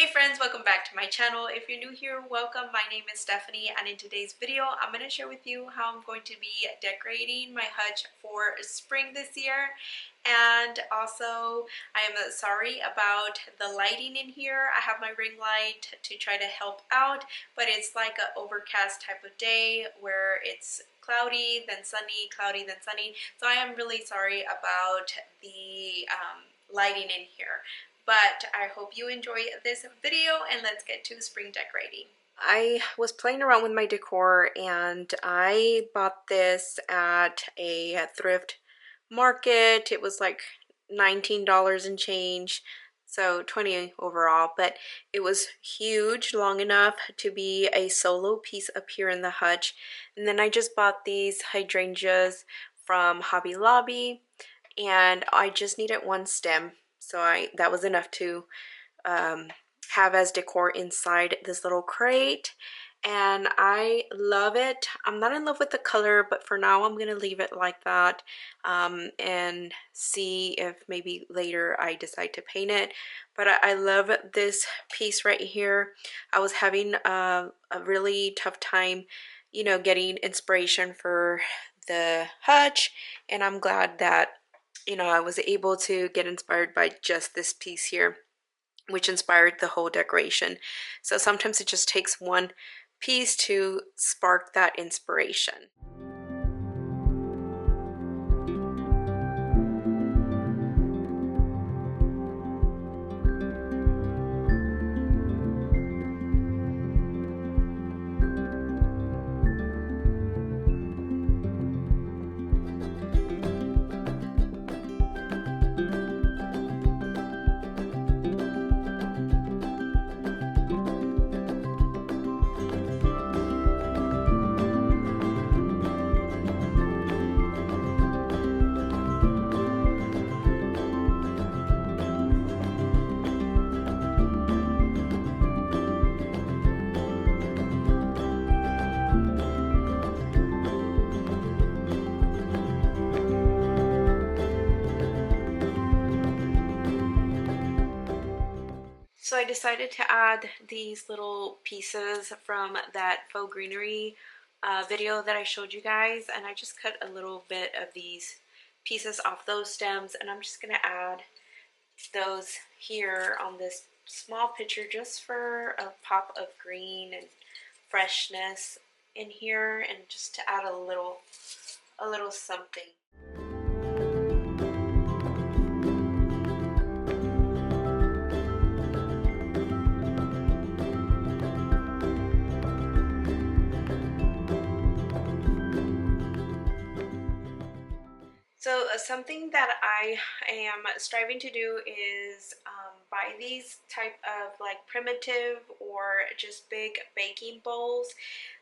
Hey friends, welcome back to my channel. If you're new here, welcome. My name is Stephanie, and in today's video I'm going to share with you how I'm going to be decorating my hutch for spring this year. And also, I am sorry about the lighting in here. I have my ring light to try to help out, but it's like an overcast type of day where it's cloudy, then sunny, cloudy, then sunny. So I am really sorry about the lighting in here. But I hope you enjoy this video, and let's get to spring decorating. I was playing around with my decor, and I bought this at a thrift market. It was like $19 and change, so 20 overall, but it was huge, long enough to be a solo piece up here in the hutch. And then I just bought these hydrangeas from Hobby Lobby, and I just needed one stem. So that was enough to have as decor inside this little crate, and I love it. I'm not in love with the color, but for now I'm gonna leave it like that and see if maybe later I decide to paint it. But I love this piece right here. I was having a really tough time, you know, getting inspiration for the hutch, and I'm glad that I was able to get inspired by just this piece here, which inspired the whole decoration. So sometimes it just takes one piece to spark that inspiration. So I decided to add these little pieces from that faux greenery video that I showed you guys, and I just cut a little bit of these pieces off those stems, and I'm just going to add those here on this small picture just for a pop of green and freshness in here, and just to add a little something. So something that I am striving to do is buy these type of like primitive or just big baking bowls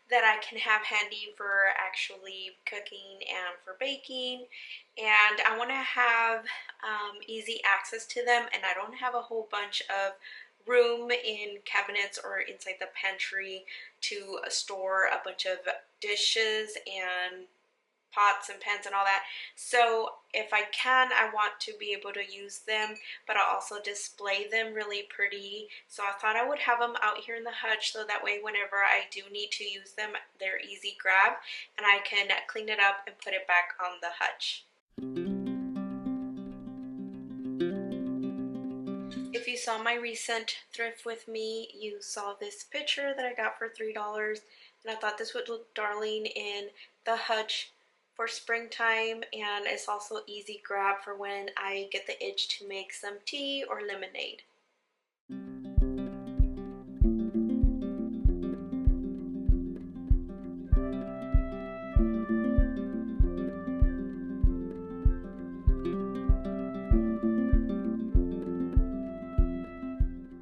that I can have handy for actually cooking and for baking. And I want to have easy access to them, and I don't have a whole bunch of room in cabinets or inside the pantry to store a bunch of dishes and pots and pans and all that. So if I can, I want to be able to use them, but I'll also display them really pretty. So I thought I would have them out here in the hutch, so that way whenever I do need to use them, they're easy grab, and I can clean it up and put it back on the hutch. If you saw my recent thrift with me, you saw this picture that I got for $3, and I thought this would look darling in the hutch for springtime, and it's also easy grab for when I get the itch to make some tea or lemonade.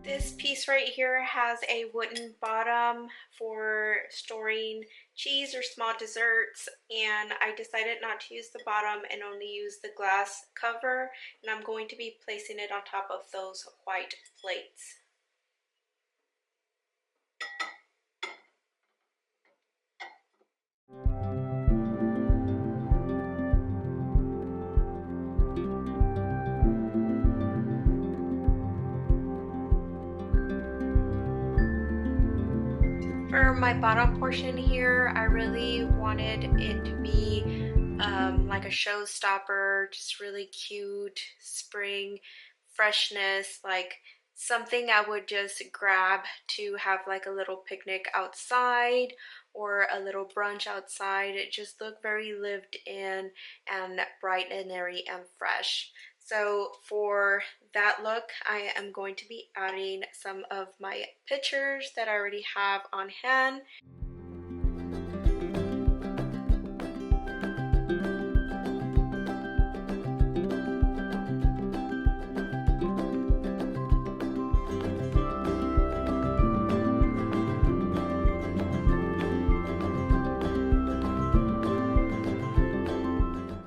This piece right here has a wooden bottom for storing cheese or small desserts, and I decided not to use the bottom and only use the glass cover, and I'm going to be placing it on top of those white plates. For my bottom portion here, I really wanted it to be like a showstopper, just really cute, spring freshness, like something I would just grab to have like a little picnic outside or a little brunch outside. It just looked very lived in and bright and airy and fresh. So for that look, I am going to be adding some of my pictures that I already have on hand.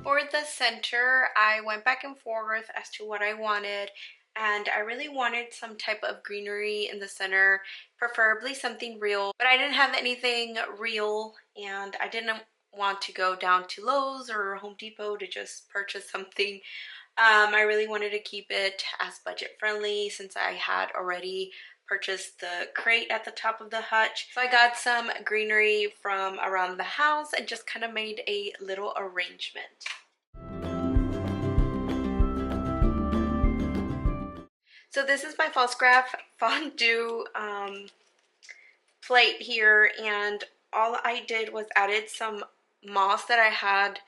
For the center, I went back and forth as to what I wanted, and I really wanted some type of greenery in the center, preferably something real, but I didn't have anything real, and I didn't want to go down to Lowe's or Home Depot to just purchase something. I really wanted to keep it as budget friendly since I had already purchased the crate at the top of the hutch. So I got some greenery from around the house and just kind of made a little arrangement. So this is my false graph fondue plate here, and all I did was added some moss that I had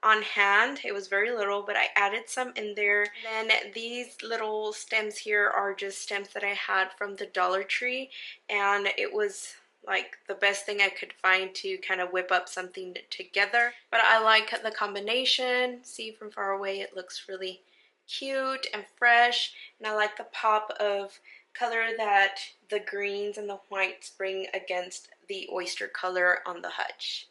on hand. It was very little, but I added some in there. Then these little stems here are just stems that I had from the Dollar Tree, and it was like the best thing I could find to kind of whip up something together. But I like the combination. See, from far away it looks really cute and fresh, and I like the pop of color that the greens and the whites bring against the oyster color on the hutch.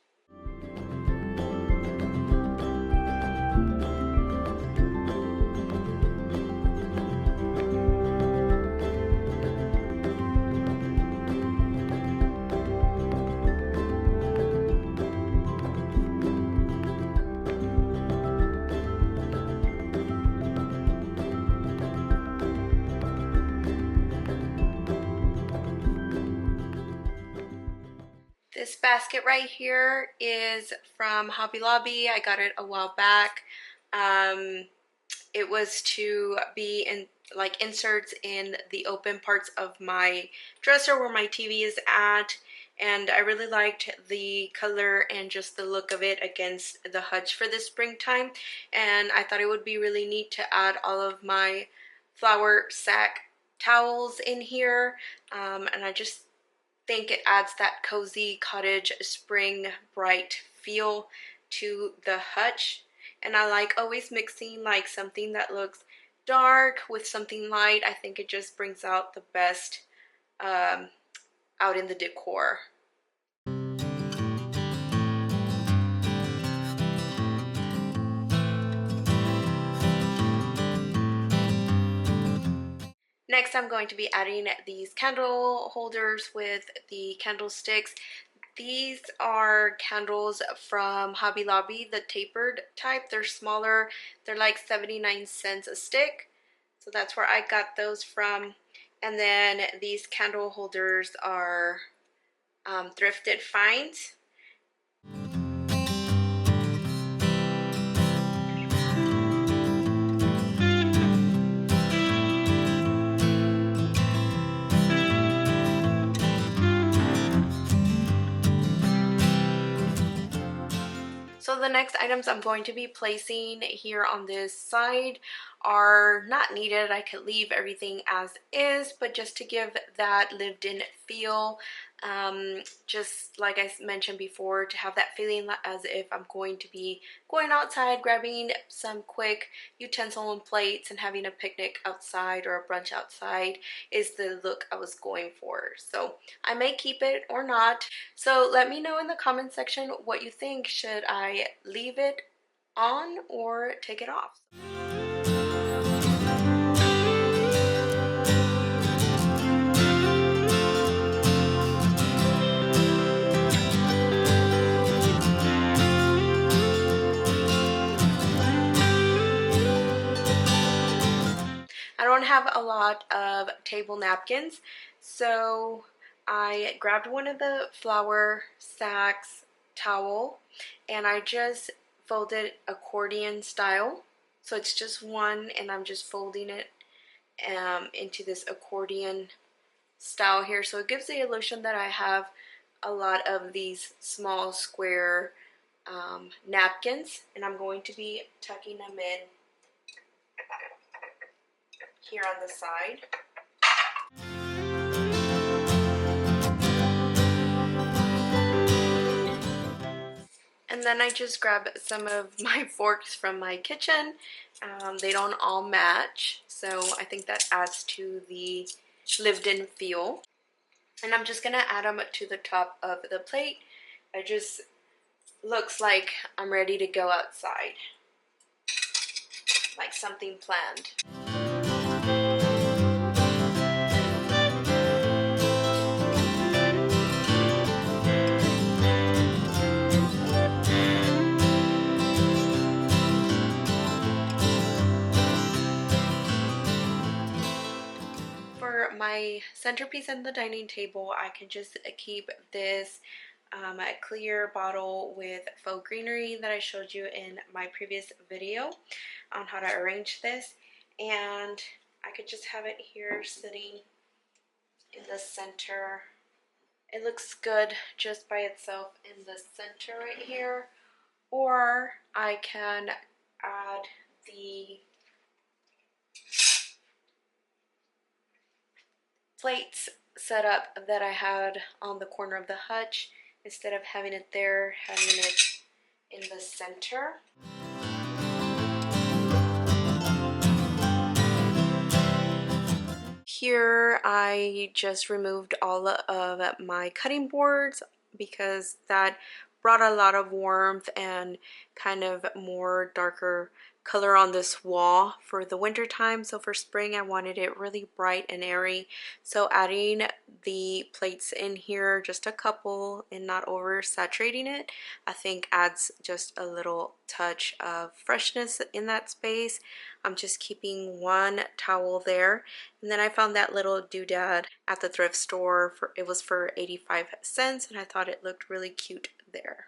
This basket right here is from Hobby Lobby. I got it a while back. It was to be in like inserts in the open parts of my dresser where my TV is at, and I really liked the color and just the look of it against the hutch for the springtime, and I thought it would be really neat to add all of my flour sack towels in here, and I just think it adds that cozy cottage spring bright feel to the hutch. And I like always mixing like something that looks dark with something light. I think it just brings out the best out in the decor. Next, I'm going to be adding these candle holders with the candlesticks. These are candles from Hobby Lobby, the tapered type. They're smaller. They're like 79 cents a stick. So that's where I got those from. And then these candle holders are thrifted finds. So the next items I'm going to be placing here on this side are not needed. I could leave everything as is, but just to give that lived-in feel, just like I mentioned before, to have that feeling as if I'm going to be going outside, grabbing some quick utensil and plates and having a picnic outside or a brunch outside is the look I was going for. So I may keep it or not. So let me know in the comment section what you think. Should I leave it on or take it off? I don't have a lot of table napkins, so I grabbed one of the flour sacks towel and I just folded accordion style. So it's just one and I'm just folding it into this accordion style here. So it gives the illusion that I have a lot of these small square napkins, and I'm going to be tucking them in here on the side. And then I just grab some of my forks from my kitchen. They don't all match, so I think that adds to the lived-in feel. And I'm just gonna add them to the top of the plate. It just looks like I'm ready to go outside, like something planned. For my centerpiece and the dining table, I can just keep this a clear bottle with faux greenery that I showed you in my previous video on how to arrange this, and I could just have it here sitting in the center. It looks good just by itself in the center right here, or I can add the plates set up that I had on the corner of the hutch. Instead of having it there, having it in the center. Here I just removed all of my cutting boards because that brought a lot of warmth and kind of more darker color on this wall for the winter time. So for spring I wanted it really bright and airy, so adding the plates in here, just a couple and not oversaturating it, I think adds just a little touch of freshness in that space. I'm just keeping one towel there, and then I found that little doodad at the thrift store it was for 85 cents, and I thought it looked really cute there.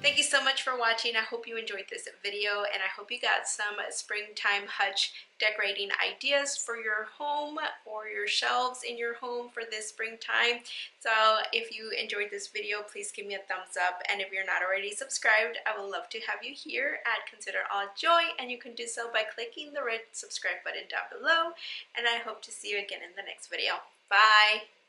Thank you so much for watching. I hope you enjoyed this video, and I hope you got some springtime hutch decorating ideas for your home or your shelves in your home for this springtime. So if you enjoyed this video, please give me a thumbs up, and if you're not already subscribed, I would love to have you here at Consider All Joy, and you can do so by clicking the red subscribe button down below, and I hope to see you again in the next video. Bye!